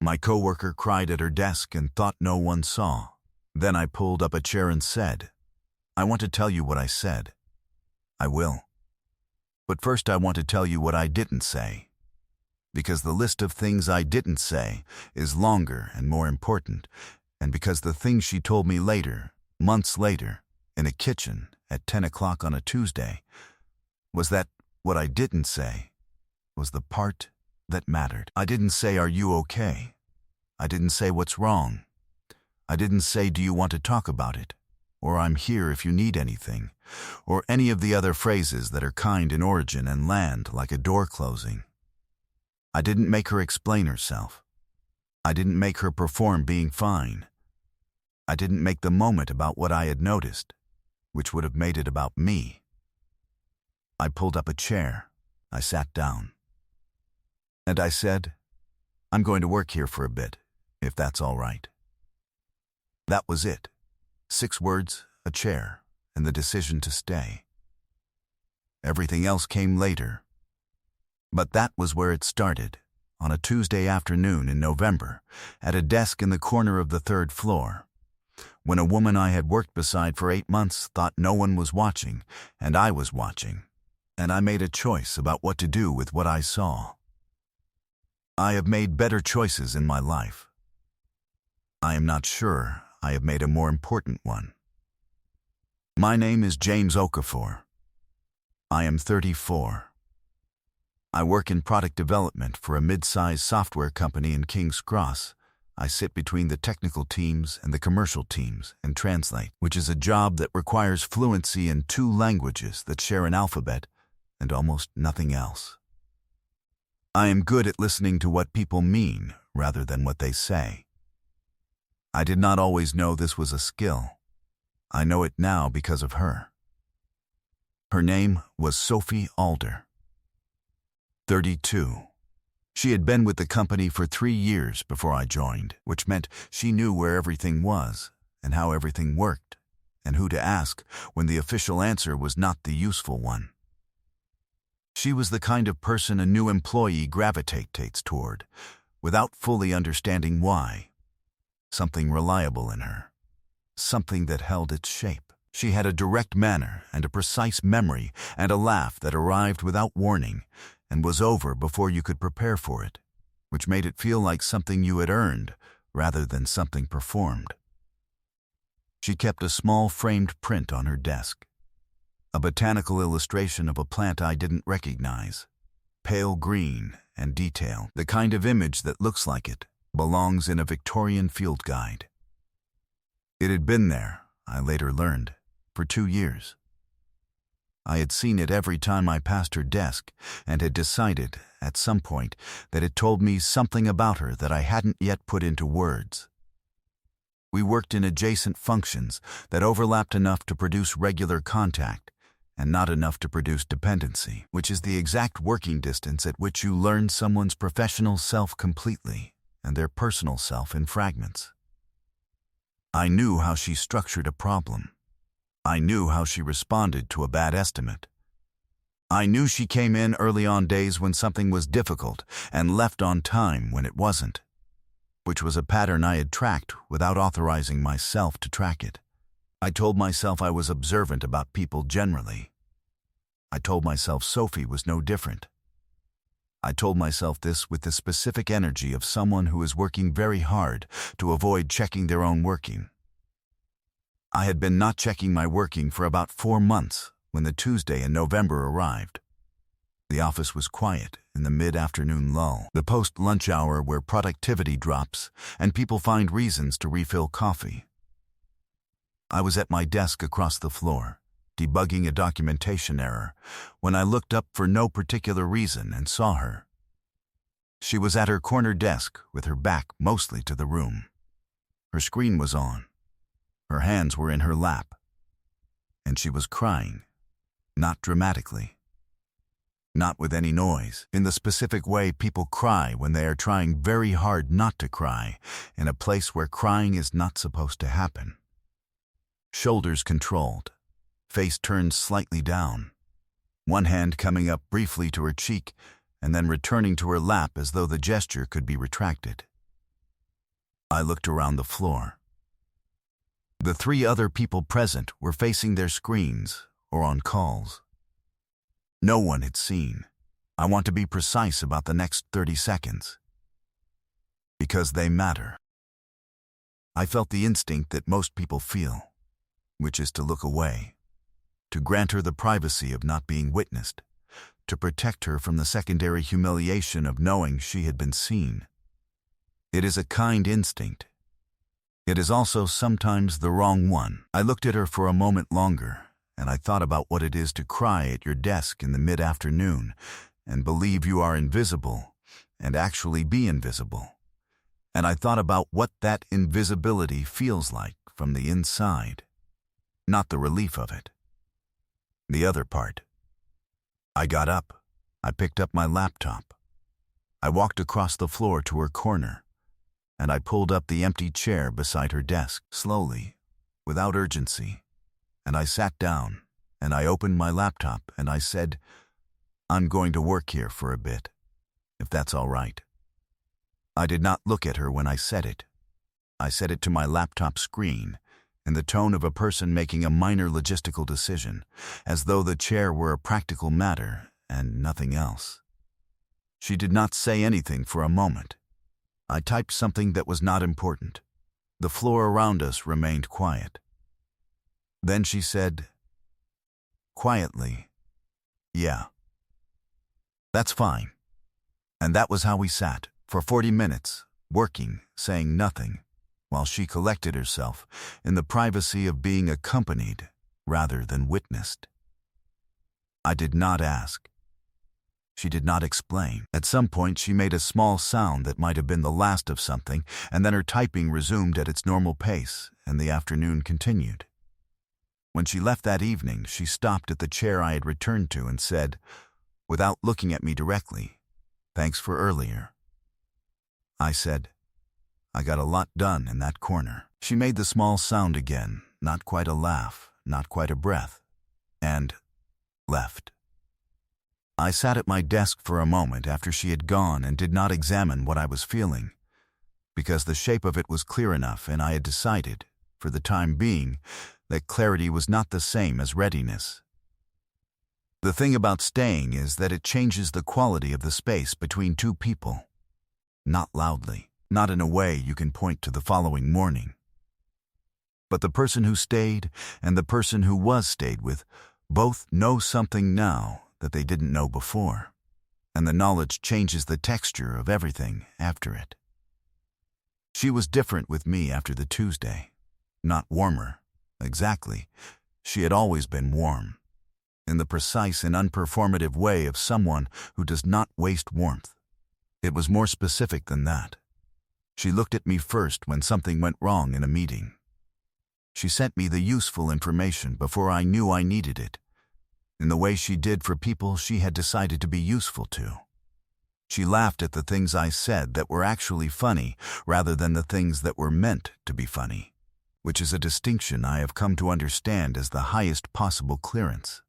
My coworker cried at her desk and thought no one saw. Then I pulled up a chair and said, "I want to tell you what I said. I will. But first I want to tell you what I didn't say. Because the list of things I didn't say is longer and more important, and because the things she told me later, months later, in a kitchen at 10 o'clock on a Tuesday, was that what I didn't say was the part that mattered. I didn't say, 'Are you okay?' I didn't say, 'What's wrong?' I didn't say, 'Do you want to talk about it?' Or 'I'm here if you need anything,' or any of the other phrases that are kind in origin and land like a door closing. I didn't make her explain herself. I didn't make her perform being fine. I didn't make the moment about what I had noticed, which would have made it about me. I pulled up a chair. I sat down. And I said, "I'm going to work here for a bit, if that's all right." That was it. 6 words, a chair, and the decision to stay. Everything else came later. But that was where it started, on a Tuesday afternoon in November, at a desk in the corner of the 3rd floor, when a woman I had worked beside for 8 months thought no one was watching, and I was watching, and I made a choice about what to do with what I saw. I have made better choices in my life. I am not sure I have made a more important one. My name is James Okafor. I am 34. I work in product development for a mid-sized software company in King's Cross. I sit between the technical teams and the commercial teams and translate, which is a job that requires fluency in 2 languages that share an alphabet and almost nothing else. I am good at listening to what people mean rather than what they say. I did not always know this was a skill. I know it now because of her. Her name was Sophie Alder. 32. She had been with the company for 3 years before I joined, which meant she knew where everything was and how everything worked, and who to ask when the official answer was not the useful one. She was the kind of person a new employee gravitates toward, without fully understanding why. Something reliable in her. Something that held its shape. She had a direct manner and a precise memory and a laugh that arrived without warning and was over before you could prepare for it, which made it feel like something you had earned rather than something performed. She kept a small framed print on her desk. A botanical illustration of a plant I didn't recognize. Pale green and detailed. The kind of image that looks like it belongs in a Victorian field guide. It had been there, I later learned, for 2 years. I had seen it every time I passed her desk and had decided, at some point, that it told me something about her that I hadn't yet put into words. We worked in adjacent functions that overlapped enough to produce regular contact and not enough to produce dependency, which is the exact working distance at which you learn someone's professional self completely and their personal self in fragments. I knew how she structured a problem. I knew how she responded to a bad estimate. I knew she came in early on days when something was difficult and left on time when it wasn't, which was a pattern I had tracked without authorizing myself to track it. I told myself I was observant about people generally. I told myself Sophie was no different. I told myself this with the specific energy of someone who is working very hard to avoid checking their own working. I had been not checking my working for about 4 months when the Tuesday in November arrived. The office was quiet in the mid-afternoon lull, the post-lunch hour where productivity drops and people find reasons to refill coffee. I was at my desk across the floor, debugging a documentation error, when I looked up for no particular reason and saw her. She was at her corner desk with her back mostly to the room. Her screen was on. Her hands were in her lap. And she was crying, not dramatically. Not with any noise, in the specific way people cry when they are trying very hard not to cry, in a place where crying is not supposed to happen. Shoulders controlled, face turned slightly down, one hand coming up briefly to her cheek and then returning to her lap as though the gesture could be retracted. I looked around the floor. The 3 other people present were facing their screens or on calls. No one had seen. I want to be precise about the next 30 seconds. Because they matter. I felt the instinct that most people feel, which is to look away, to grant her the privacy of not being witnessed, to protect her from the secondary humiliation of knowing she had been seen. It is a kind instinct. It is also sometimes the wrong one. I looked at her for a moment longer, and I thought about what it is to cry at your desk in the mid-afternoon and believe you are invisible and actually be invisible. And I thought about what that invisibility feels like from the inside, not the relief of it. The other part. I got up. I picked up my laptop. I walked across the floor to her corner, and I pulled up the empty chair beside her desk, slowly, without urgency, and I sat down, and I opened my laptop, and I said, "I'm going to work here for a bit, if that's all right." I did not look at her when I said it. I said it to my laptop screen, in the tone of a person making a minor logistical decision, as though the chair were a practical matter and nothing else. She did not say anything for a moment. I typed something that was not important. The floor around us remained quiet. Then she said, quietly, "Yeah. That's fine." And that was how we sat, for 40 minutes, working, saying nothing, while she collected herself in the privacy of being accompanied rather than witnessed. I did not ask. She did not explain. At some point she made a small sound that might have been the last of something, and then her typing resumed at its normal pace, and the afternoon continued. When she left that evening, she stopped at the chair I had returned to and said, without looking at me directly, "Thanks for earlier." I said, "I got a lot done in that corner." She made the small sound again, not quite a laugh, not quite a breath, and left. I sat at my desk for a moment after she had gone and did not examine what I was feeling, because the shape of it was clear enough, and I had decided, for the time being, that clarity was not the same as readiness. The thing about staying is that it changes the quality of the space between two people. Not loudly, not in a way you can point to the following morning. But the person who stayed and the person who was stayed with both know something now that they didn't know before, and the knowledge changes the texture of everything after it. She was different with me after the Tuesday. Not warmer, exactly. She had always been warm, in the precise and unperformative way of someone who does not waste warmth. It was more specific than that. She looked at me first when something went wrong in a meeting. She sent me the useful information before I knew I needed it, in the way she did for people she had decided to be useful to. She laughed at the things I said that were actually funny rather than the things that were meant to be funny, which is a distinction I have come to understand as the highest possible clearance.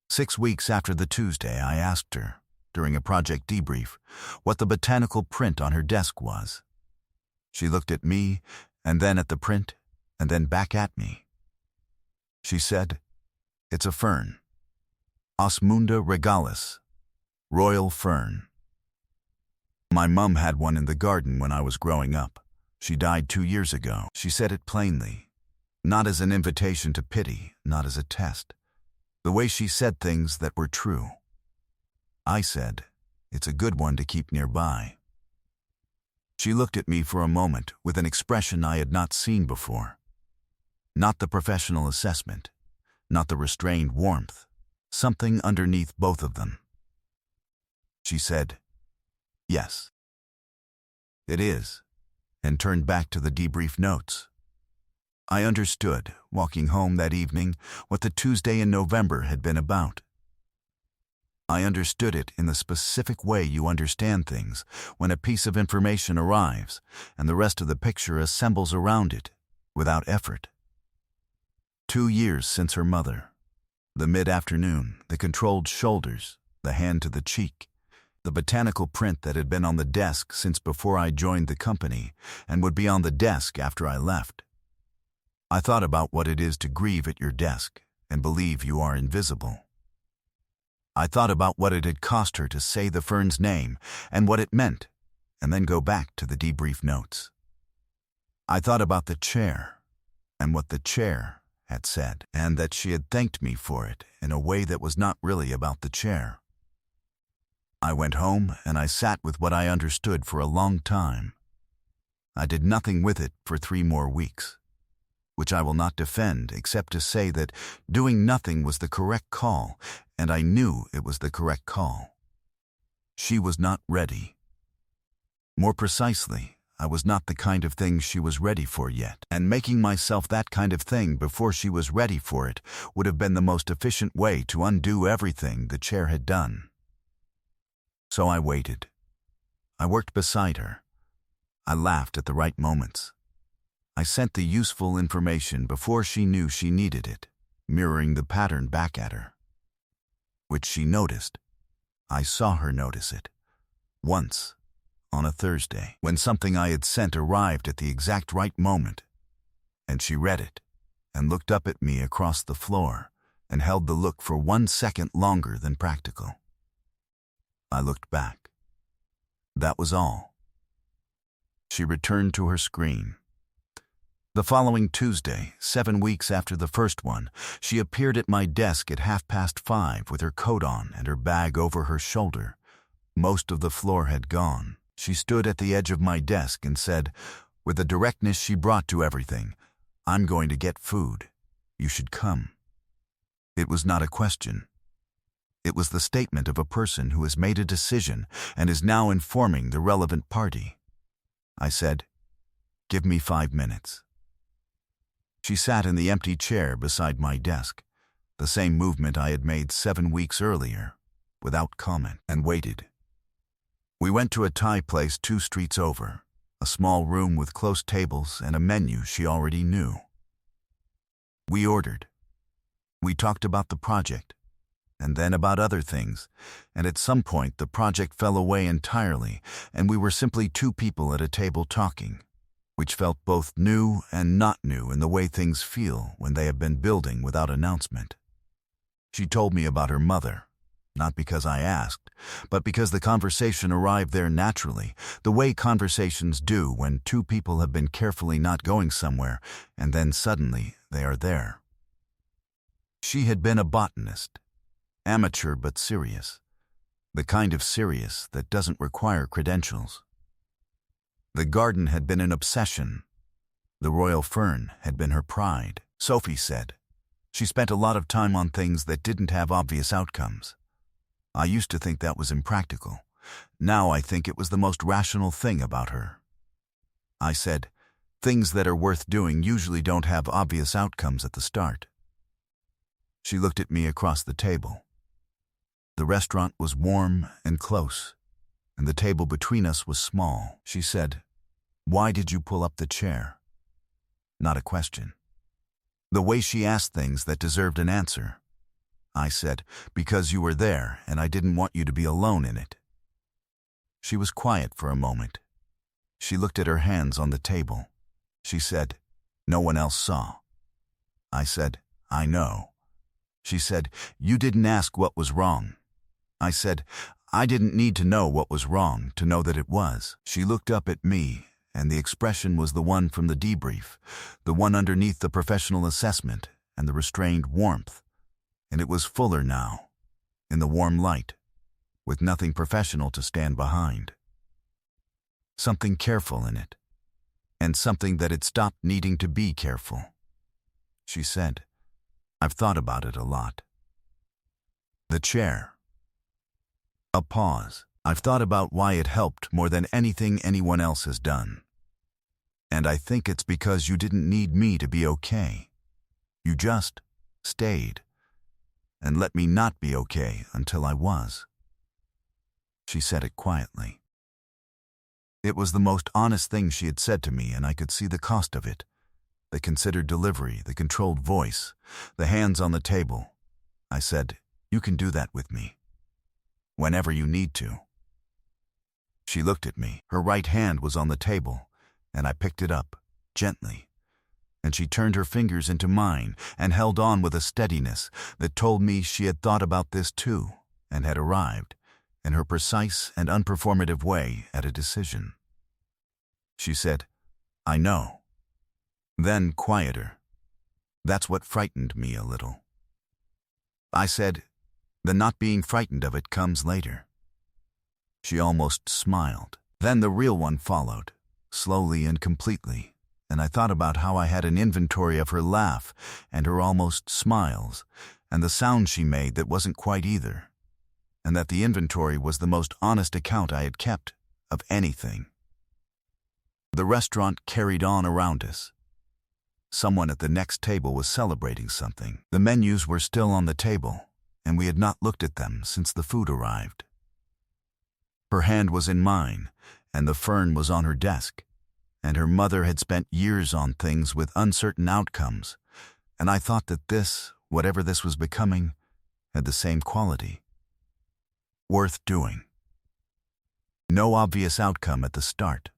6 weeks after the Tuesday, I asked her, during a project debrief, what the botanical print on her desk was. She looked at me, and then at the print, and then back at me. She said, "It's a fern. Osmunda regalis, royal fern. My mum had one in the garden when I was growing up. She died 2 years ago." She said it plainly, not as an invitation to pity, not as a test. The way she said things that were true. I said, "It's a good one to keep nearby." She looked at me for a moment with an expression I had not seen before. Not the professional assessment, not the restrained warmth, something underneath both of them. She said, "Yes, it is," and turned back to the debrief notes. I understood, walking home that evening, what the Tuesday in November had been about. I understood it in the specific way you understand things when a piece of information arrives and the rest of the picture assembles around it, without effort. 2 years since her mother. The mid-afternoon, the controlled shoulders, the hand to the cheek, the botanical print that had been on the desk since before I joined the company and would be on the desk after I left. I thought about what it is to grieve at your desk and believe you are invisible. I thought about what it had cost her to say the fern's name and what it meant, and then go back to the debrief notes. I thought about the chair and what the chair had said, and that she had thanked me for it in a way that was not really about the chair. I went home and I sat with what I understood for a long time. I did nothing with it for 3 more weeks, which I will not defend except to say that doing nothing was the correct call, and I knew it was the correct call. She was not ready. More precisely, I was not the kind of thing she was ready for yet, and making myself that kind of thing before she was ready for it would have been the most efficient way to undo everything the chair had done. So I waited. I worked beside her. I laughed at the right moments. I sent the useful information before she knew she needed it, mirroring the pattern back at her, which she noticed. I saw her notice it. Once, on a Thursday, when something I had sent arrived at the exact right moment, and she read it and looked up at me across the floor and held the look for 1 second longer than practical. I looked back. That was all. She returned to her screen. The following Tuesday, 7 weeks after the first one, she appeared at my desk at 5:30 with her coat on and her bag over her shoulder. Most of the floor had gone. She stood at the edge of my desk and said, with the directness she brought to everything, "I'm going to get food. You should come." It was not a question. It was the statement of a person who has made a decision and is now informing the relevant party. I said, "Give me 5 minutes." She sat in the empty chair beside my desk, the same movement I had made 7 weeks earlier, without comment, and waited. We went to a Thai place 2 streets over, a small room with close tables and a menu she already knew. We ordered. We talked about the project, and then about other things, and at some point the project fell away entirely, and we were simply 2 people at a table talking, which felt both new and not new in the way things feel when they have been building without announcement. She told me about her mother, not because I asked, but because the conversation arrived there naturally, the way conversations do when 2 people have been carefully not going somewhere, and then suddenly they are there. She had been a botanist. Amateur but serious, the kind of serious that doesn't require credentials. The garden had been an obsession. The royal fern had been her pride. Sophie said she spent a lot of time on things that didn't have obvious outcomes. I used to think that was impractical. Now I think it was the most rational thing about her. I said, things that are worth doing usually don't have obvious outcomes at the start. She looked at me across the table. The restaurant was warm and close, and the table between us was small. She said, "Why did you pull up the chair?" Not a question. The way she asked things that deserved an answer. I said, "Because you were there, and I didn't want you to be alone in it." She was quiet for a moment. She looked at her hands on the table. She said, "No one else saw." I said, "I know." She said, "You didn't ask what was wrong." I said, "I didn't need to know what was wrong to know that it was." She looked up at me, and the expression was the one from the debrief, the one underneath the professional assessment and the restrained warmth, and it was fuller now, in the warm light, with nothing professional to stand behind. Something careful in it, and something that had stopped needing to be careful. She said, "I've thought about it a lot." The chair. A pause. I've thought about why it helped more than anything anyone else has done. And I think it's because you didn't need me to be okay. You just stayed and let me not be okay until I was. She said it quietly. It was the most honest thing she had said to me, and I could see the cost of it. The considered delivery, the controlled voice, the hands on the table. I said, "You can do that with me. Whenever you need to." She looked at me. Her right hand was on the table, and I picked it up, gently. And she turned her fingers into mine and held on with a steadiness that told me she had thought about this too and had arrived, in her precise and unperformative way, at a decision. She said, "I know." Then, quieter, "That's what frightened me a little." I said, "The not being frightened of it comes later." She almost smiled. Then the real one followed, slowly and completely, and I thought about how I had an inventory of her laugh and her almost smiles, and the sound she made that wasn't quite either, and that the inventory was the most honest account I had kept of anything. The restaurant carried on around us. Someone at the next table was celebrating something. The menus were still on the table, and we had not looked at them since the food arrived. Her hand was in mine, and the fern was on her desk, and her mother had spent years on things with uncertain outcomes, and I thought that this, whatever this was becoming, had the same quality. Worth doing. No obvious outcome at the start.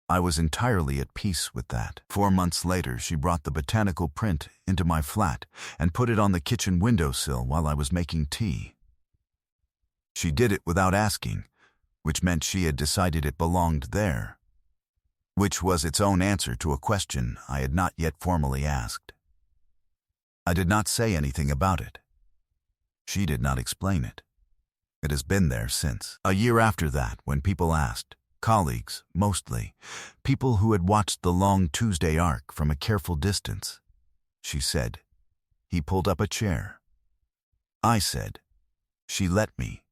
I was entirely at peace with that. 4 months later, she brought the botanical print into my flat and put it on the kitchen windowsill while I was making tea. She did it without asking, which meant she had decided it belonged there, which was its own answer to a question I had not yet formally asked. I did not say anything about it. She did not explain it. It has been there since. A year after that, when people asked, colleagues, mostly, people who had watched the long Tuesday arc from a careful distance, she said, "He pulled up a chair." I said, "She let me."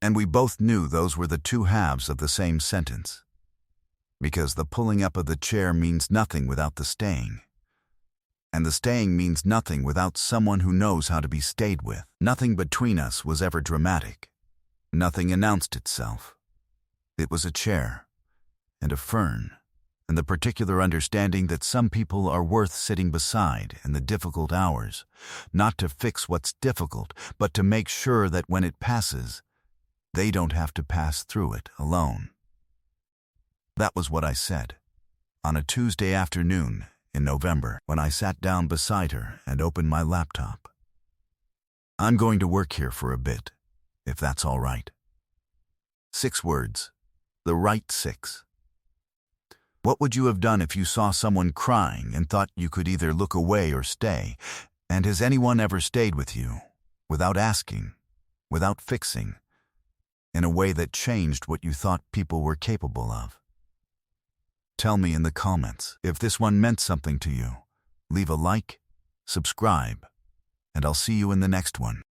And we both knew those were the two halves of the same sentence. Because the pulling up of the chair means nothing without the staying. And the staying means nothing without someone who knows how to be stayed with. Nothing between us was ever dramatic. Nothing announced itself. It was a chair, and a fern, and the particular understanding that some people are worth sitting beside in the difficult hours, not to fix what's difficult, but to make sure that when it passes, they don't have to pass through it alone. That was what I said, on a Tuesday afternoon in November, when I sat down beside her and opened my laptop. "I'm going to work here for a bit, if that's all right." 6 words. The right 6. What would you have done if you saw someone crying and thought you could either look away or stay? And has anyone ever stayed with you, without asking, without fixing, in a way that changed what you thought people were capable of? Tell me in the comments. If this one meant something to you, leave a like, subscribe, and I'll see you in the next one.